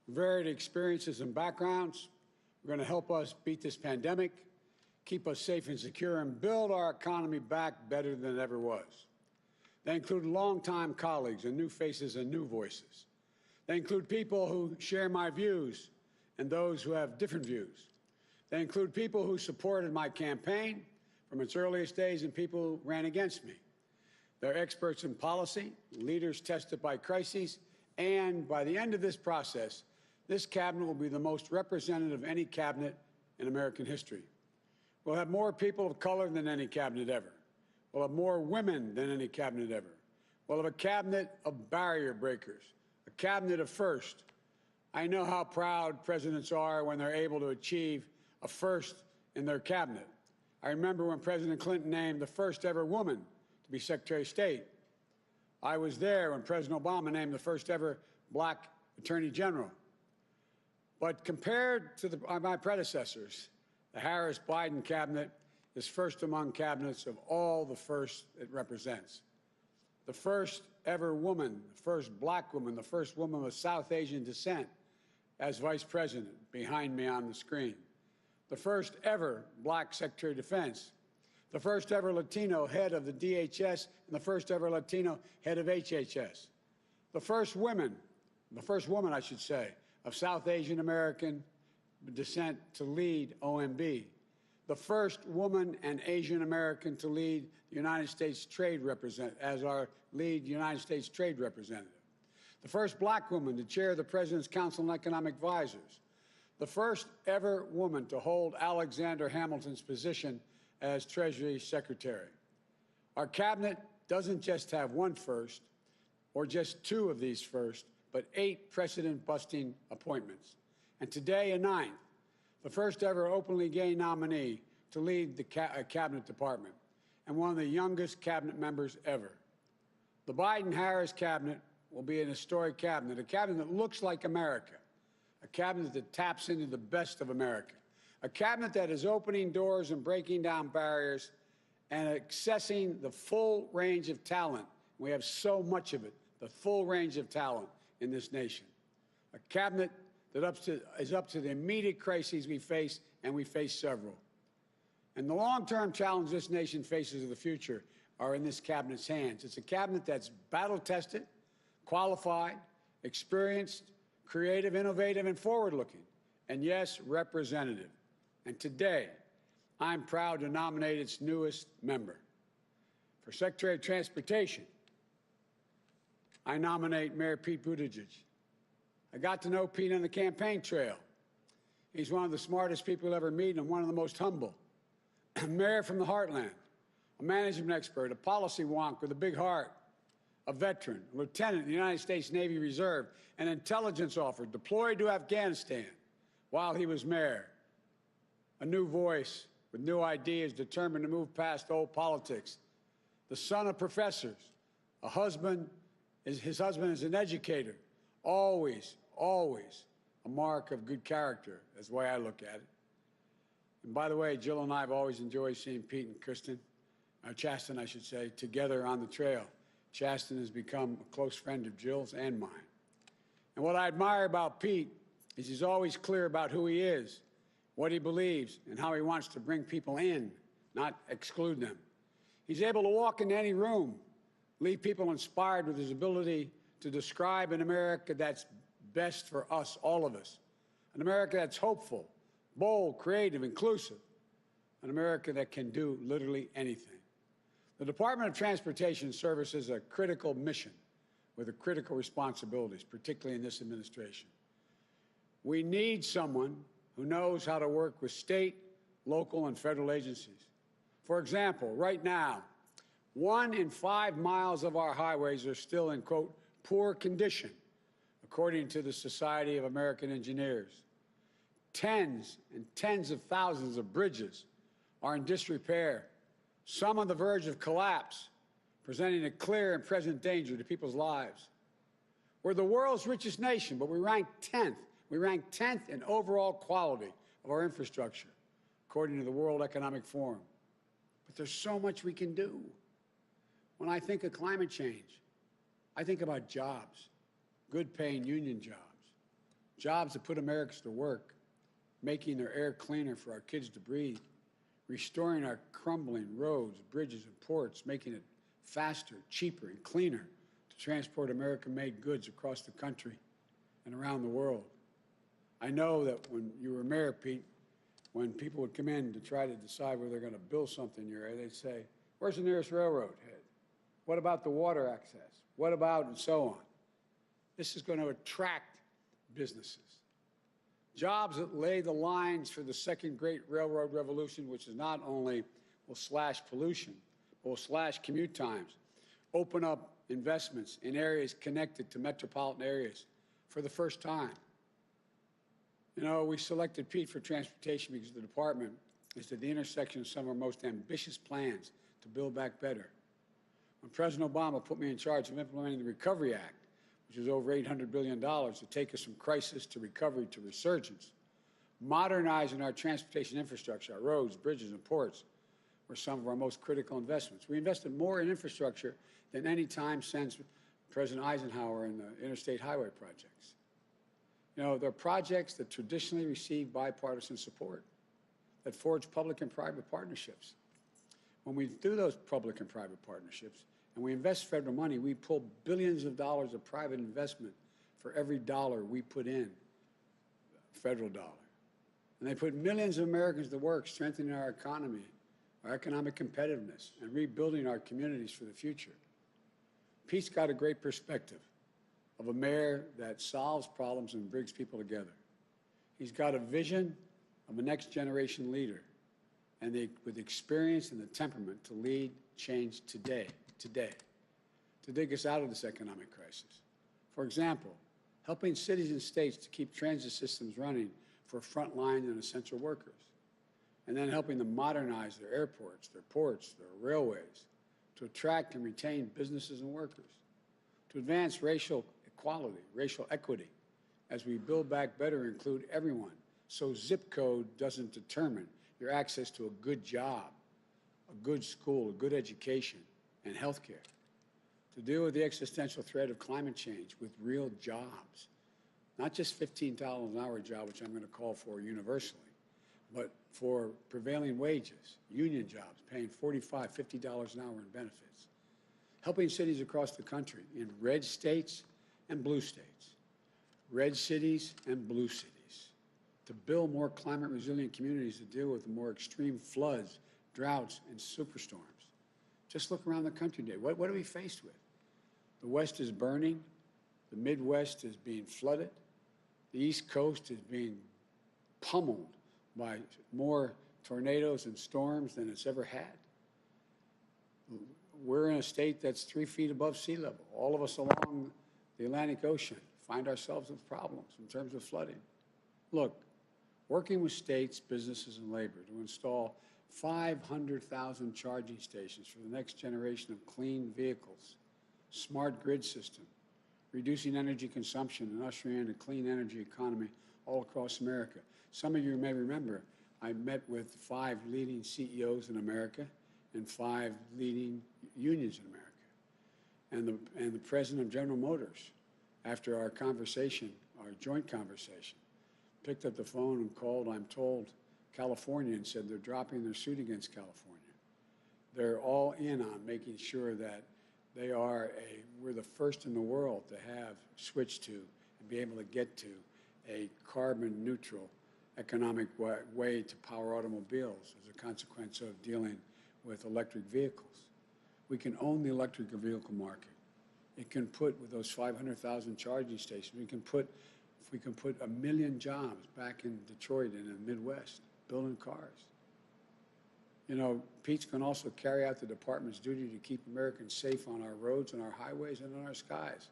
varied experiences and backgrounds. We're going to help us beat this pandemic, keep us safe and secure, and build our economy back better than it ever was. They include longtime colleagues and new faces and new voices. They include people who share my views and those who have different views. They include people who supported my campaign from its earliest days and people who ran against me. They're experts in policy, leaders tested by crises, and by the end of this process, this cabinet will be the most representative of any cabinet in American history. We'll have more people of color than any cabinet ever. We'll have more women than any cabinet ever. We'll have a cabinet of barrier breakers, a cabinet of first. I know how proud presidents are when they're able to achieve a first in their cabinet. I remember when President Clinton named the first ever woman to be Secretary of State. I was there when President Obama named the first ever black Attorney General. But compared to my predecessors, the Harris-Biden cabinet is first among cabinets of all the firsts it represents. The first ever woman, the first black woman, the first woman of South Asian descent as Vice President, behind me on the screen. The first ever black Secretary of Defense. The first ever Latino head of the DHS and the first ever Latino head of HHS. The first woman, I should say, of South Asian American descent to lead OMB. The first woman and Asian American to lead the United States Trade Representative, as our lead United States Trade Representative. The first black woman to chair the President's Council on Economic Advisors. The first ever woman to hold Alexander Hamilton's position as Treasury Secretary. Our cabinet doesn't just have one first, or just two of these firsts, but 8 precedent-busting appointments. And today, a 9th, the first ever openly gay nominee to lead the cabinet department, and one of the youngest cabinet members ever. The Biden-Harris cabinet will be an historic cabinet, a cabinet that looks like America, a cabinet that taps into the best of America, a cabinet that is opening doors and breaking down barriers and accessing the full range of talent. We have so much of it, the full range of talent in this nation. A cabinet that is up to the immediate crises we face, and we face several. And the long-term challenge this nation faces in the future are in this cabinet's hands. It's a cabinet that's battle-tested, qualified, experienced, creative, innovative, and forward-looking, and yes, representative. And today, I'm proud to nominate its newest member. For Secretary of Transportation, I nominate Mayor Pete Buttigieg. I got to know Pete on the campaign trail. He's one of the smartest people you'll ever meet and one of the most humble. A mayor from the heartland, a management expert, a policy wonk with a big heart, a veteran, a lieutenant in the United States Navy Reserve, an intelligence officer deployed to Afghanistan while he was mayor. A new voice with new ideas, determined to move past old politics. The son of professors, a husband, his husband is an educator. Always, always a mark of good character, is the way I look at it. And by the way, Jill and I have always enjoyed seeing Pete and Kristen, Chasten, I should say, together on the trail. Chasten has become a close friend of Jill's and mine. And what I admire about Pete is he's always clear about who he is, what he believes, and how he wants to bring people in, not exclude them. He's able to walk into any room, leave people inspired with his ability to describe an America that's best for us, all of us. An America that's hopeful, bold, creative, inclusive. An America that can do literally anything. The Department of Transportation services a critical mission with critical responsibilities, particularly in this administration. We need someone who knows how to work with state, local, and federal agencies. For example, right now, 1 in 5 miles of our highways are still in, quote, poor condition, according to the Society of American Engineers. Tens and tens of thousands of bridges are in disrepair, some on the verge of collapse, presenting a clear and present danger to people's lives. We're the world's richest nation, but we rank 10th. We rank 10th in overall quality of our infrastructure, according to the World Economic Forum. But there's so much we can do. When I think of climate change, I think about jobs, good-paying union jobs. Jobs that put Americans to work, making their air cleaner for our kids to breathe, restoring our crumbling roads, bridges, and ports, making it faster, cheaper, and cleaner to transport American-made goods across the country and around the world. I know that when you were mayor, Pete, when people would come in to try to decide whether they're going to build something in your area, they'd say, where's the nearest railroad head? What about the water access? What about, and so on. This is going to attract businesses. Jobs that lay the lines for the second great railroad revolution, which is not only will slash pollution, but will slash commute times, open up investments in areas connected to metropolitan areas for the first time. You know, we selected Pete for transportation because the department is at the intersection of some of our most ambitious plans to build back better. When President Obama put me in charge of implementing the Recovery Act, which is over $800 billion to take us from crisis to recovery to resurgence, modernizing our transportation infrastructure, our roads, bridges, and ports were some of our most critical investments. We invested more in infrastructure than any time since President Eisenhower in the interstate highway projects. You know, they're projects that traditionally receive bipartisan support, that forge public and private partnerships. When we do those public and private partnerships and we invest federal money, we pull billions of dollars of private investment for every dollar we put in, federal dollar. And they put millions of Americans to work strengthening our economy, our economic competitiveness, and rebuilding our communities for the future. Pete's got a great perspective of a mayor that solves problems and brings people together. He's got a vision of a next-generation leader, and with experience and the temperament to lead change today, to dig us out of this economic crisis. For example, helping cities and states to keep transit systems running for frontline and essential workers, and then helping them modernize their airports, their ports, their railways, to attract and retain businesses and workers, to advance racial equality, racial equity, as we build back better, include everyone, so zip code doesn't determine your access to a good job, a good school, a good education, and health care. To deal with the existential threat of climate change with real jobs, not just $15 an hour job, which I'm going to call for universally, but for prevailing wages, union jobs, paying $45, $50 an hour in benefits. Helping cities across the country in red states and blue states, red cities and blue cities, to build more climate-resilient communities to deal with the more extreme floods, droughts, and superstorms. Just look around the country today. What are we faced with? The West is burning. The Midwest is being flooded. The East Coast is being pummeled by more tornadoes and storms than it's ever had. We're in a state that's 3 feet above sea level. All of us along the Atlantic Ocean find ourselves with problems in terms of flooding. Look, working with states, businesses, and labor to install 500,000 charging stations for the next generation of clean vehicles, smart grid system, reducing energy consumption and ushering in a clean energy economy all across America. Some of you may remember I met with 5 leading CEOs in America and 5 leading unions in America. And the president of General Motors, after our conversation, our joint conversation, picked up the phone and called, I'm told, California, and said they're dropping their suit against California. They're all in on making sure that we're the first in the world to have switched to and be able to get to a carbon neutral economic way to power automobiles as a consequence of dealing with electric vehicles. We can own the electric vehicle market. It can put, with those 500,000 charging stations, if we can put 1 million jobs back in Detroit and in the Midwest, building cars. You know, Pete's can also carry out the department's duty to keep Americans safe on our roads and our highways and on our skies.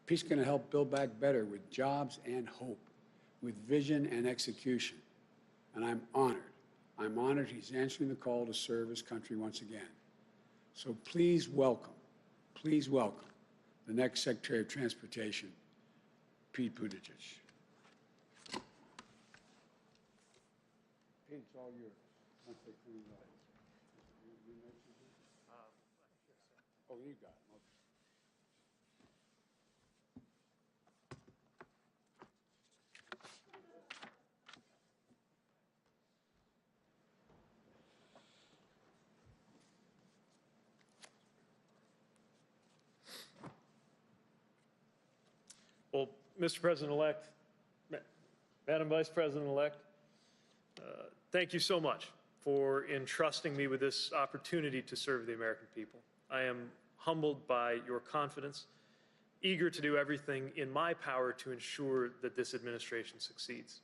Pete's going to help build back better with jobs and hope, with vision and execution. And I'm honored. I'm honored he's answering the call to serve his country once again. So please welcome the next Secretary of Transportation, Pete Buttigieg. Pete, it's all yours. Once they clean it up. Oh, you got it. Okay. Mr. President-elect, Madam Vice President-elect, thank you so much for entrusting me with this opportunity to serve the American people. I am humbled by your confidence, eager to do everything in my power to ensure that this administration succeeds.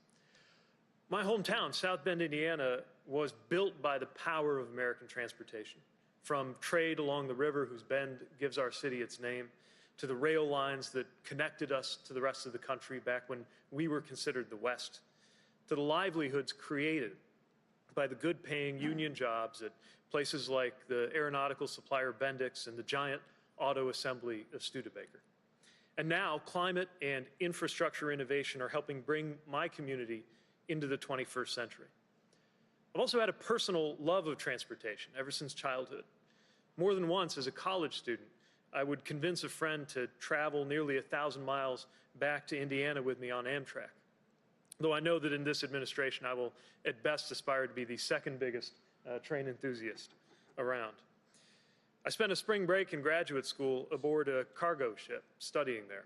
My hometown, South Bend, Indiana, was built by the power of American transportation, from trade along the river, whose bend gives our city its name, to the rail lines that connected us to the rest of the country back when we were considered the West, to the livelihoods created by the good-paying union jobs at places like the aeronautical supplier Bendix and the giant auto assembly of Studebaker. And now, climate and infrastructure innovation are helping bring my community into the 21st century. I've also had a personal love of transportation ever since childhood. More than once, as a college student, I would convince a friend to travel nearly 1,000 miles back to Indiana with me on Amtrak. Though I know that in this administration, I will at best aspire to be the second biggest train enthusiast around. I spent a spring break in graduate school aboard a cargo ship studying there.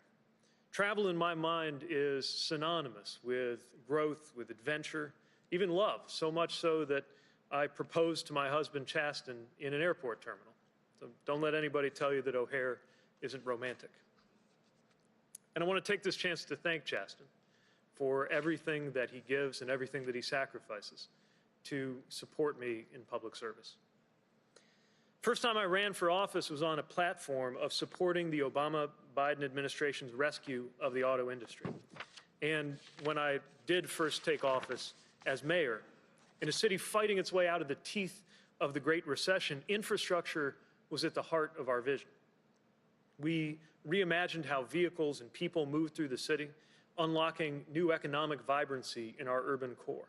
Travel in my mind is synonymous with growth, with adventure, even love, so much so that I proposed to my husband, Chasten, in an airport terminal. So don't let anybody tell you that O'Hare isn't romantic. And I want to take this chance to thank Chasten for everything that he gives and everything that he sacrifices to support me in public service. First time I ran for office was on a platform of supporting the Obama-Biden administration's rescue of the auto industry. And when I did first take office as mayor, in a city fighting its way out of the teeth of the Great Recession, infrastructure was at the heart of our vision. We reimagined how vehicles and people moved through the city, unlocking new economic vibrancy in our urban core.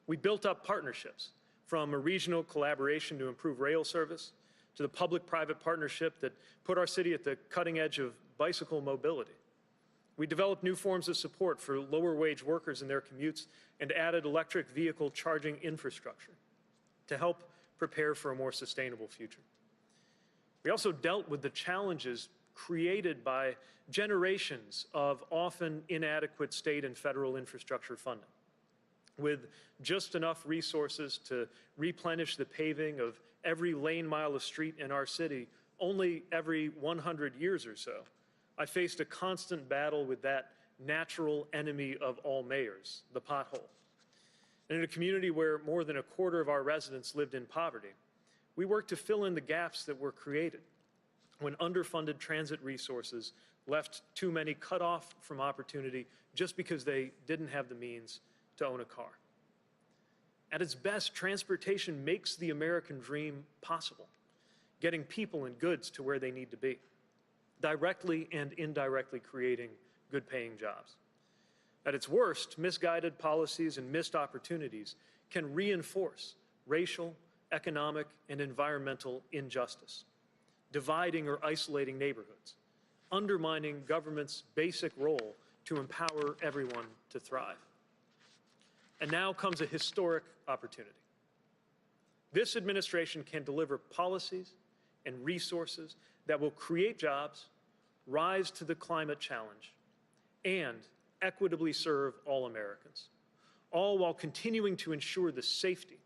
We built up partnerships, from a regional collaboration to improve rail service, to the public-private partnership that put our city at the cutting edge of bicycle mobility. We developed new forms of support for lower-wage workers in their commutes and added electric vehicle charging infrastructure to help prepare for a more sustainable future. We also dealt with the challenges created by generations of often inadequate state and federal infrastructure funding. With just enough resources to replenish the paving of every lane mile of street in our city only every 100 years or so, I faced a constant battle with that natural enemy of all mayors, the pothole. And in a community where more than a quarter of our residents lived in poverty, we worked to fill in the gaps that were created when underfunded transit resources left too many cut off from opportunity just because they didn't have the means to own a car. At its best, transportation makes the American dream possible, getting people and goods to where they need to be, directly and indirectly creating good-paying jobs. At its worst, misguided policies and missed opportunities can reinforce racial, economic, and environmental injustice, dividing or isolating neighborhoods, undermining government's basic role to empower everyone to thrive. And now comes a historic opportunity. This administration can deliver policies and resources that will create jobs, rise to the climate challenge, and equitably serve all Americans, all while continuing to ensure the safety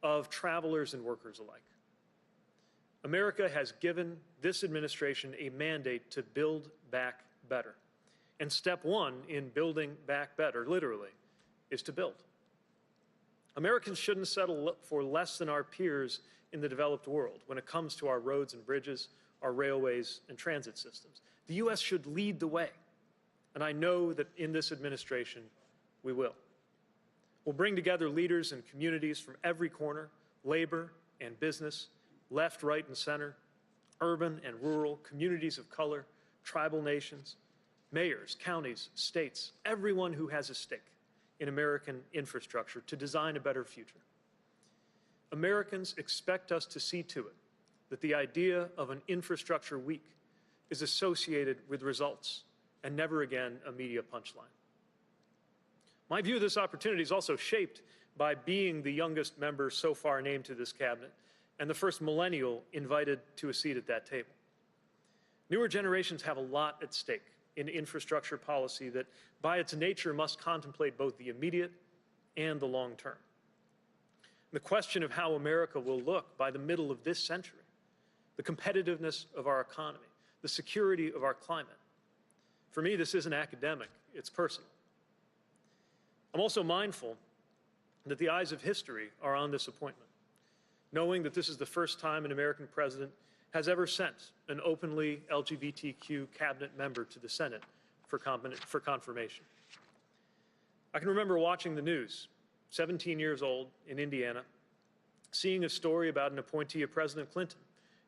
of travelers and workers alike. America has given this administration a mandate to build back better. And step one in building back better, literally, is to build. Americans shouldn't settle for less than our peers in the developed world when it comes to our roads and bridges, our railways and transit systems. The U.S. should lead the way, and I know that in this administration we will. We'll bring together leaders and communities from every corner, labor and business, left, right, and center, urban and rural, communities of color, tribal nations, mayors, counties, states, everyone who has a stake in American infrastructure to design a better future. Americans expect us to see to it that the idea of an infrastructure week is associated with results and never again a media punchline. My view of this opportunity is also shaped by being the youngest member so far named to this cabinet and the first millennial invited to a seat at that table. Newer generations have a lot at stake in infrastructure policy that, by its nature, must contemplate both the immediate and the long term. The question of how America will look by the middle of this century, the competitiveness of our economy, the security of our climate. For me, this isn't academic, it's personal. I'm also mindful that the eyes of history are on this appointment, knowing that this is the first time an American president has ever sent an openly LGBTQ cabinet member to the Senate for confirmation. I can remember watching the news, 17 years old in Indiana, seeing a story about an appointee of President Clinton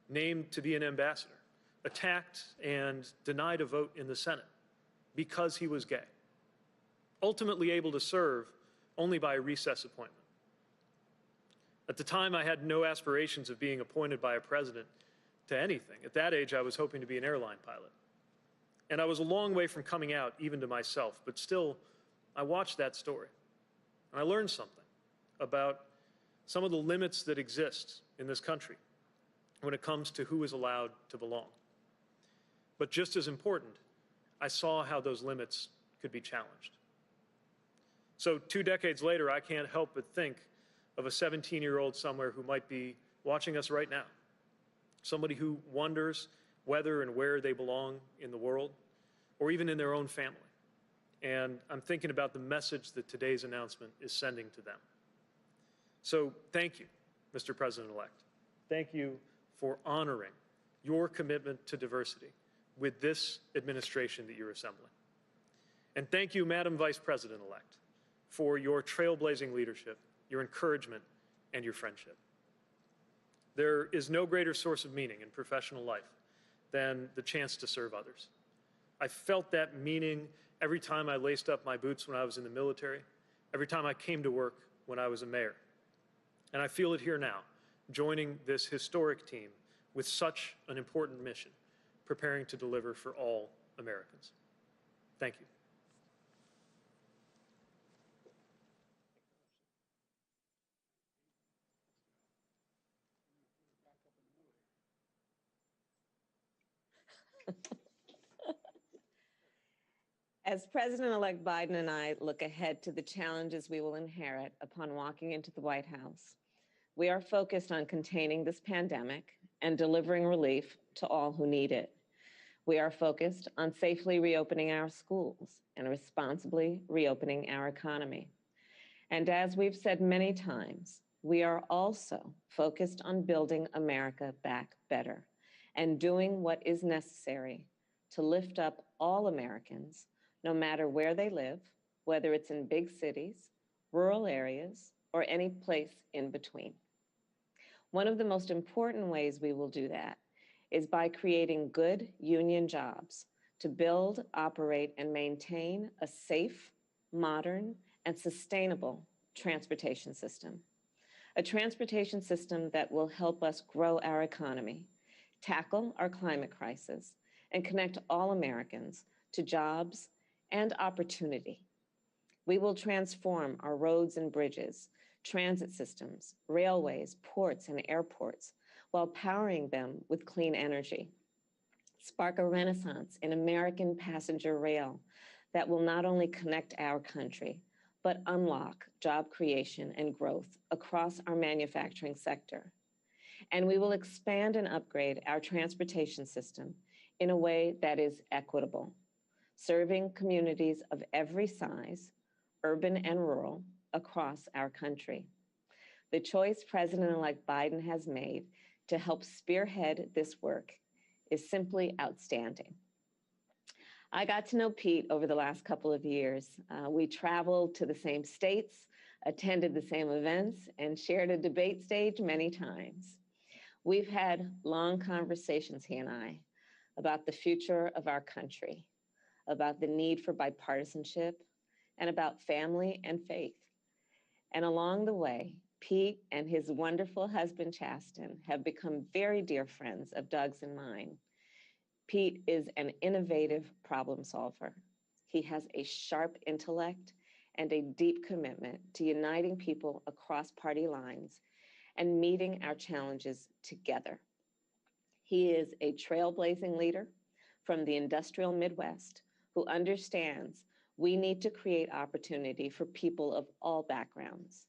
named to be an ambassador, attacked and denied a vote in the Senate because he was gay, ultimately able to serve only by a recess appointment. At the time, I had no aspirations of being appointed by a president to anything. At that age, I was hoping to be an airline pilot. And I was a long way from coming out, even to myself, but still, I watched that story. And I learned something about some of the limits that exist in this country when it comes to who is allowed to belong. But just as important, I saw how those limits could be challenged. So 2 decades later, I can't help but think of a 17-year-old somewhere who might be watching us right now, somebody who wonders whether and where they belong in the world, or even in their own family. And I'm thinking about the message that today's announcement is sending to them. So thank you, Mr. President-elect. Thank you for honoring your commitment to diversity with this administration that you're assembling. And thank you, Madam Vice President-elect, for your trailblazing leadership, your encouragement, and your friendship. There is no greater source of meaning in professional life than the chance to serve others. I felt that meaning every time I laced up my boots when I was in the military, every time I came to work when I was a mayor. And I feel it here now, joining this historic team with such an important mission, preparing to deliver for all Americans. Thank you. As President-elect Biden and I look ahead to the challenges we will inherit upon walking into the White House, we are focused on containing this pandemic and delivering relief to all who need it. We are focused on safely reopening our schools and responsibly reopening our economy. And as we've said many times, we are also focused on building America back better and doing what is necessary to lift up all Americans, no matter where they live, whether it's in big cities, rural areas, or any place in between. One of the most important ways we will do that is by creating good union jobs to build, operate, and maintain a safe, modern, and sustainable transportation system. A transportation system that will help us grow our economy, tackle our climate crisis, and connect all Americans to jobs and opportunity. We will transform our roads and bridges, transit systems, railways, ports, and airports while powering them with clean energy. Spark a renaissance in American passenger rail that will not only connect our country, but unlock job creation and growth across our manufacturing sector. And we will expand and upgrade our transportation system in a way that is equitable, serving communities of every size, urban and rural, across our country. The choice President-elect Biden has made to help spearhead this work is simply outstanding. I got to know Pete over the last couple of years. We traveled to the same states, attended the same events, and shared a debate stage many times. We've had long conversations, he and I, about the future of our country, about the need for bipartisanship, and about family and faith. And along the way, Pete and his wonderful husband, Chasten, have become very dear friends of Doug's and mine. Pete is an innovative problem solver. He has a sharp intellect and a deep commitment to uniting people across party lines and meeting our challenges together. He is a trailblazing leader from the industrial Midwest who understands we need to create opportunity for people of all backgrounds.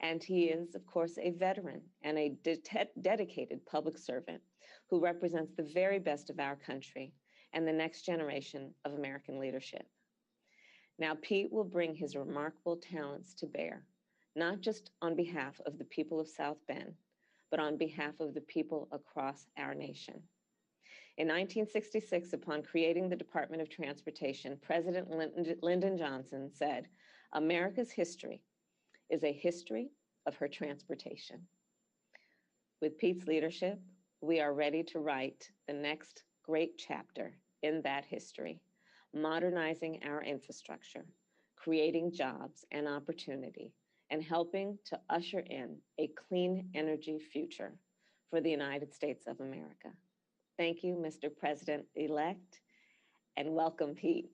And he is, of course, a veteran and a dedicated public servant who represents the very best of our country and the next generation of American leadership. Now, Pete will bring his remarkable talents to bear, not just on behalf of the people of South Bend, but on behalf of the people across our nation. In 1966, upon creating the Department of Transportation, President Lyndon Johnson said, "America's history is a history of her transportation." With Pete's leadership, we are ready to write the next great chapter in that history, modernizing our infrastructure, creating jobs and opportunity, and helping to usher in a clean energy future for the United States of America. Thank you, Mr. President-elect, and welcome, Pete.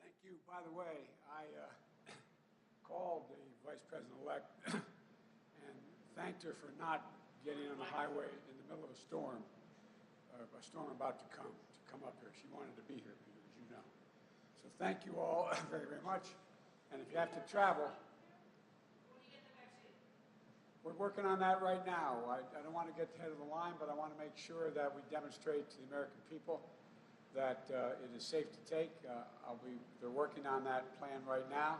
Thank you. By the way, I called the Vice President-elect and thanked her for not getting on the highway in the middle of a storm about to come up here. She wanted to be here, as you know. So thank you all very, very much. And if you have to travel, we're working on that right now. I don't want to get ahead of the line, but I want to make sure that we demonstrate to the American people that it is safe to take. They're working on that plan right now,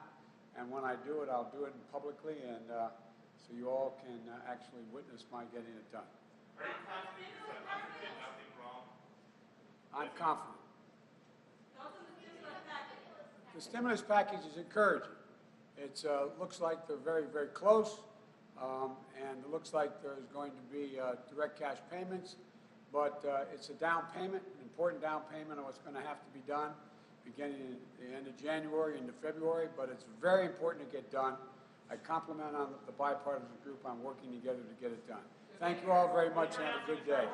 and when I do it, I'll do it publicly, and so you all can actually witness my getting it done. Are you confident that you did nothing wrong? I'm confident. The stimulus package is encouraging. It looks like they're very, very close, and it looks like there's going to be direct cash payments, but it's a down payment, an important down payment on what's going to have to be done beginning at the end of January into February, but it's very important to get done. I compliment on the bipartisan group on working together to get it done. Thank you all very much and have a good day.